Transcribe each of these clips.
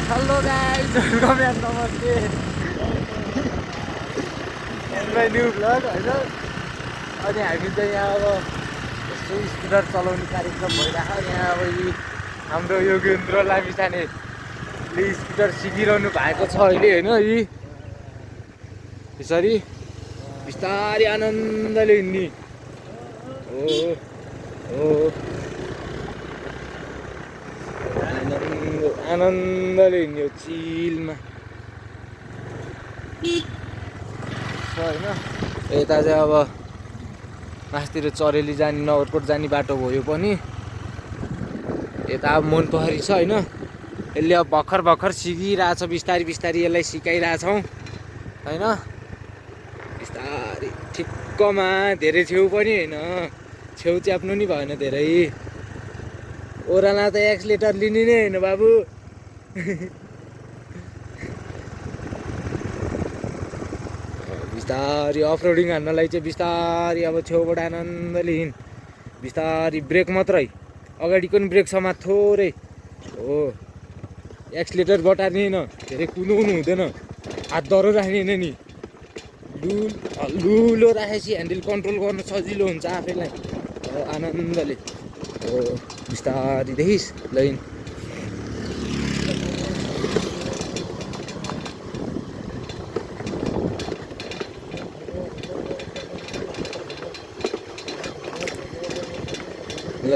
Hello guys, welcome back, नमस्ते। New vlog होइन। अनि हामी चाहिँ यहाँ अब यसो स्कुटर चलाउने कार्यक्रम भइरहेको यहाँ। अब यी हाम्रो योगेन्द्र लामिछानेले स्कुटर सिकिरहनु भएको छ अहिले होइन। यी यसरी बिस्तारै आनन्दले हिँड्ने हो हो आनन्दले हिँड्ने हो चिलमा होइन। यता चाहिँ अब मासतिर चरेली जाने नगरकोट जाने बाटो भयो पनि यता अब मनपोखरी छ होइन। यसले अब भर्खर भर्खर सिकिरहेछ, बिस्तारी बिस्तारी यसलाई सिकाइरहेछौँ होइन। बिस्तारै ठिक्कमा, धेरै छेउ पनि होइन, छेउ च्याप्नु नि भएन धेरै। ओह्राला त एक्सिलेटर लिने नै होइन बाबु। बिस्तारी अफरोडिङ हान्नलाई चाहिँ बिस्तारी अब छेउबाट आनन्दले हिँड। बिस्तारी ब्रेक मात्रै, अगाडिको नि ब्रेक समात थोरै हो। एक्सिलेटर बटार्ने होइन, धेरै कुदाउनु हुँदैन, हात डह्रो राख्ने होइन नि। लुलो राखेपछि ह्यान्डल कन्ट्रोल गर्न सजिलो हुन्छ आफैलाई आनन्दले हो। बिस्तारी देखिस् ल हिँड। ल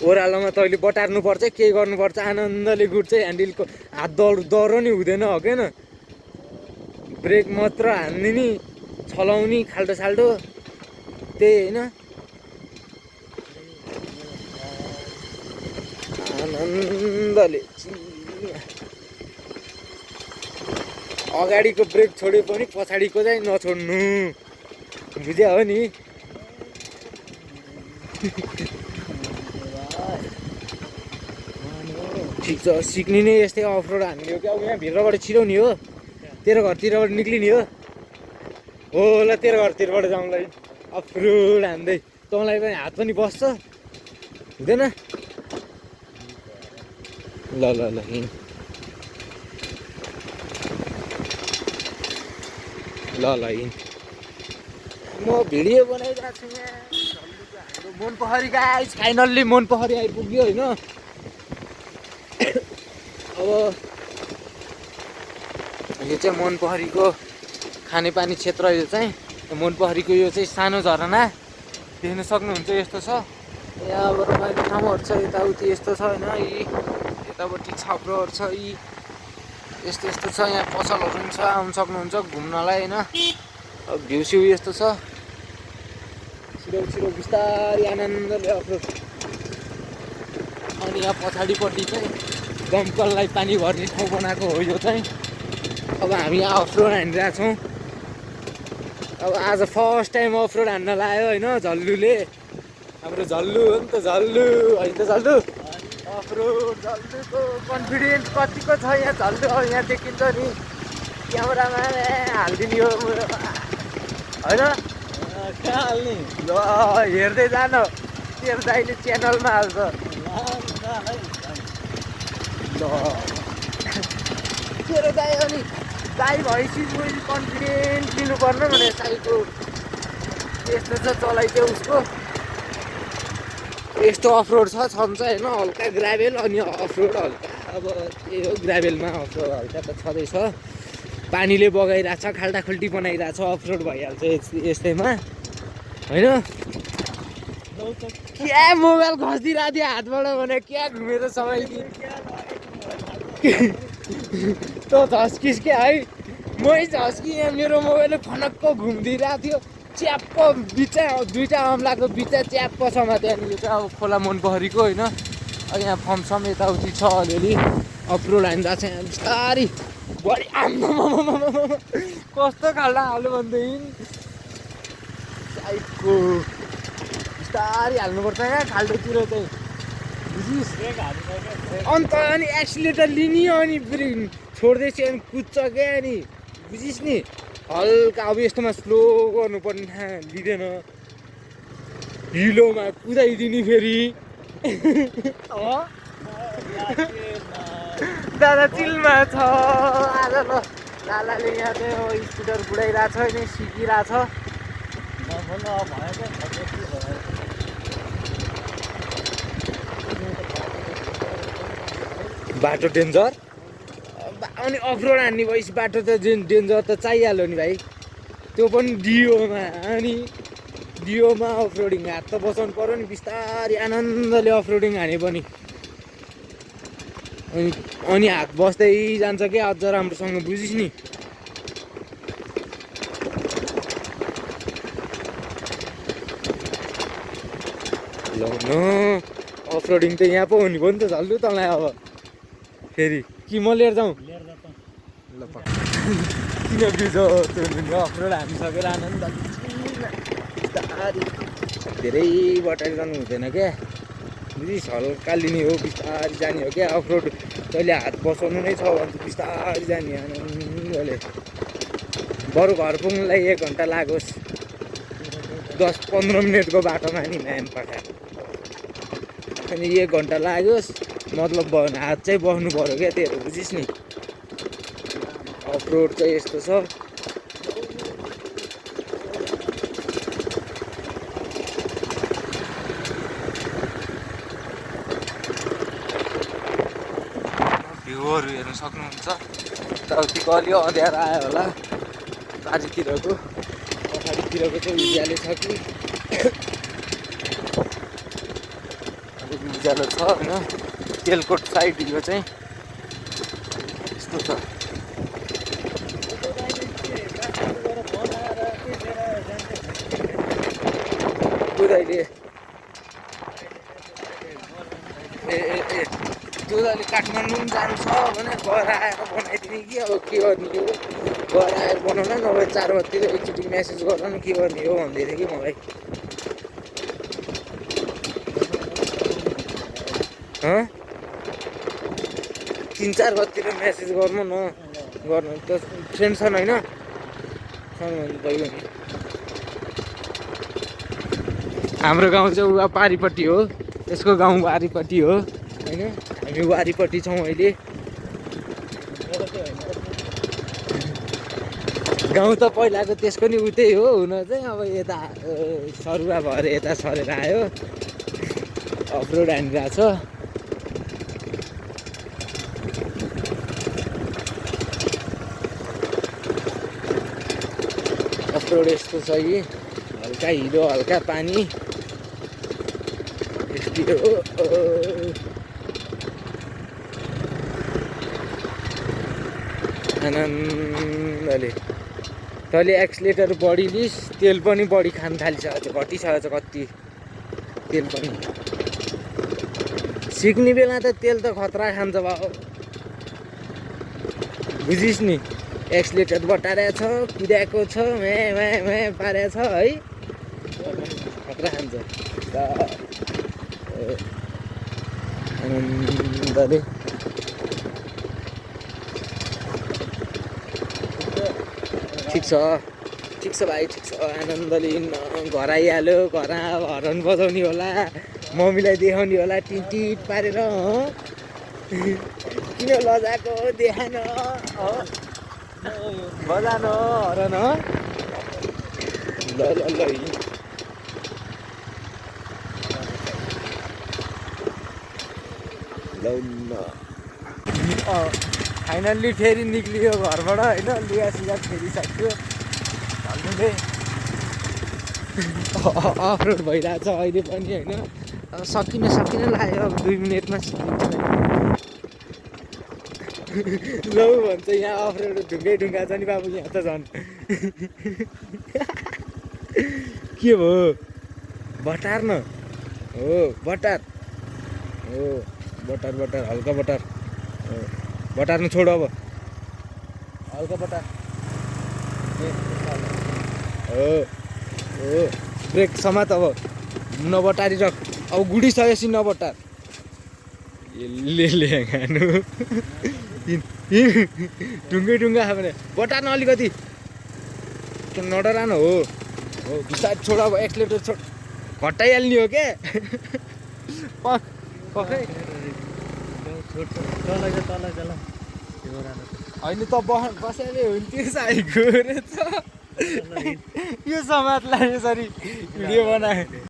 ओह्रालोमा तैँले बटार्नुपर्छ, केही गर्नुपर्छ, आनन्दले गुड चाहिँ ह्यान्डलको हात डह्रो नि हुँदैन हो क्या। ब्रेक मात्र हान्ने नि, चलाउने खाल्डो साल्डो त्यही होइन। आनन्दले अगाडिको ब्रेक छोडे पनि पछाडिको चाहिँ नछोड्नु, बुझ्या हो नि। ठिक छ, सिक्ने नै यस्तै अफरोड हान्ने हो क्या। अब यहाँ भित्रबाट छिरौ नि हो, तेरो घरतिरबाट निक्लिने हो। हो ल तेरो घरतिरबाट जाउँलाई अफरोड हान्दै, तँलाई पनि हात पनि बस्छ हुँदैन। ल ल ल हिँड। ल ल हिँड। म भिडियो बनाइरहेको छु यहाँ। हाम्रो मनपोखरी गाइस, फाइनल्ली मनपोखरी आइपुग्यो होइन। अब यो चाहिँ मनपोखरीको खानेपानी क्षेत्र। यो चाहिँ मनपोखरीको यो चाहिँ सानो झरना देख्न सक्नुहुन्छ, यस्तो छ। यहाँ अब रमाइलो ठाउँहरू छ, यताउति यस्तो छ होइन। यी यतापट्टि छाप्रोहरू छ, यी यस्तो यस्तो छ। यहाँ पसलहरू पनि छ, आउनु सक्नुहुन्छ घुम्नलाई होइन। अब भ्यू स्यू यस्तो छ। छिटो छिटो बिस्तारै आनन्दले अफरोड। अनि यहाँ पछाडिपट्टि चाहिँ दमकललाई पानी भर्ने ठाउँ बनाएको हो यो चाहिँ। अब हामी यहाँ अफरोड हानिरहेको छौँ। अब आज फर्स्ट टाइम अफरोड हान्न लायो होइन झल्लुले। हाम्रो झल्लु हो नि त, झल्लु होइन त झल्लु। अफरोड झल्लुको कन्फिडेन्स कतिको छ यहाँ झल्लु। अब यहाँ देखिन्छ नि क्यामेरामा हालिदिने हो होइन। कहाँ हाल्ने ल हेर्दै जान, तेरो दाइले च्यानलमा हाल्छ ल। तेरो दाइ अनि दाइ भएपछि मैले कन्फिडेन्स लिनुपर्ने भने साइको यस्तो छ चलाइ चाहिँ उसको। यस्तो अफरोड छ छन्छ होइन, हल्का ग्राभेल अनि अफरोड हल्का। अब त्यही हो, ग्राभेलमा अफरोड हल्का त छँदैछ। पानीले बगाइरहेछ, खाल्टाखुल्टी बनाइरहेछ, अफरोड भइहाल्छ यस्तैमा होइन। क्या मोबाइल खसिदिरहेको थियो हातबाट भने क्या घुमेर समाइदिए त झस्किस् क्या है। मै झस्की, यहाँ मेरो मोबाइलले फनक्क घुमिदिइरहेको थियो। च्याप्प बिचा दुईवटा अम्लाको बिचा च्याप्प समा त्यहाँनिर चाहिँ अब खोला मनपोखरीको होइन। अब यहाँ फर्मसम यताउति छ अलिअलि। अफरोड हानिरहेको छ यहाँ बिस्तारी बढी। आम्मामा कस्तो खाल्डा हाल्नु भन्दैन् साइडको। बिस्तारी हाल्नुपर्छ क्या खाल्डोतिर चाहिँ, बुझिस्। अन्त अनि एक्सिलेटर लिने अनि छोड्दैछ अनि कुद्छ क्या अनि, बुझिस् नि। हल्का अब यस्तोमा स्लो गर्नुपर्ने लिँदैन, हिलोमा कुदाइदिने फेरि दादा चिलमा छ आज। ल लालाले यहाँ चाहिँ स्कुटर बुढाइरहेको छ नि, सिकिरहेछ। बाटो डेन्जर अनि अफरोड हान्ने भएपछि बाटो त डेन्जर त चाहिहाल्यो नि भाइ, त्यो पनि डिओमा। अनि डिओमा अफरोडिङ हात त बचाउनु पऱ्यो नि, बिस्तारै आनन्दले अफरोडिङ हाने पनि। अनि हात बस्दै जान्छ क्या, अझ राम्रोसँग बुझिस् नि। ल न अफरोडिङ त यहाँ पो हुने भयो नि त झल्लु तँलाई अब फेरि कि म लिएर जाउँ? ल किन बिजो त्यो अफरोड हानिसकेर आनन्द बिस्तारी, धेरै बटाइ जानु हुँदैन क्या, बुझिस्? हल्का लिने हो, बिस्तारी जाने हो क्या। अफरोड तैँले हात बसाउनु नै छ भने चाहिँ बिस्तारी जाने आनन्दले। बरु घर पुग्नुलाई 1 घन्टा लागोस्, 10-15 मिनटको बाटोमा नि म्याम पठाए अनि 1 घन्टा लाग्योस् मतलब भयो भने हात चाहिँ बस्नु पऱ्यो क्या तेरो, बुझिस् नि। अफरोड चाहिँ यस्तो छ। भ्यूहरू हेर्न सक्नुहुन्छ। यताउतिको अलि अँध्यारो आयो होला, बारीतिरको पछाडितिरको चाहिँ उज्यालो छ कि अलिक उज्यालो छ होइन। तेलकोट साइड यो चाहिँ यस्तो छ। दुधाइले दुधाइले काठमाडौँ पनि जानु छ भने घर आएर बनाइदिने कि अब के गर्ने हो, घर आएर बनाउन नभए 4 बजीतिर एकचोटि म्यासेज गर न के गर्ने हो भन्दै थियो कि मलाई। 3-4 बजीतिर म्यासेज गर्नु न, गर्नु त फ्रेन्ड छन् होइन, भन्नु हाम्रो गाउँ चाहिँ उहाँ पारिपट्टि हो, त्यसको गाउँ वारिपट्टि हो होइन। हामी वारिपट्टि छौँ अहिले। गाउँ त पहिलाको त्यसको नि उतै हो हुन चाहिँ, अब यता सरुवा भएर यता सरेर आयो, अफरोड हानिरहेको छ। अफरोड यस्तो छ कि हल्का हिलो हल्का पानी यस्तो हो। आनन्दले तैँले एक्सिलेटर बढी लिस्, तेल पनि बढी खान थालिसकेको छ, घटिसकेको छ कति तेल पनि। सिक्ने बेला त तेल त खतरा खान्छ बाबु, बुझिस् नि। एक्सिलेटर बटारेको छ, कुदाएको छ, म्या पारेको छ है, खतरा खान्छ। आनन्दले ठिक छ भाइ, ठिक छ। आनन्दले घर आइहाल्यो, घर हरन बजाउने होला, मम्मीलाई देखाउने होला टिट पारेर। किन लजाएको देखान बजान हरन। ल ल ल फाइनल्ली फेरि निक्लियो घरबाट होइन, लुगासुगा फेरिसक्यो। भन्नुले अफरोड भइरहेछ अहिले पनि होइन। अब सकिन लाग्यो, अब 2 मिनटमा सिकिन्छ। लौ भन्छ यहाँ अफरोड ढुङ्गा छ नि बाबु, यहाँ त झन् के भयो बटार न हो, बटार हो, बटार हल्का बटार हो, बटार्नु छोड अब, हल्का बटार हो हो। ब्रेक समात अब, नबटारी राख अब, गुडिसकेपछि नबटार। ले खानु ढुङ्गा छ भने बटार्नु अलिकति, नडरान हो बिस्तारै छोड अब, एक्सिलेटर छोड, घटाइहाल्ने हो क्या। पक्कै होइन त बसेर हुन्थ्यो साइको रहेछ यो समाजलाई यसरी भिडियो बनायो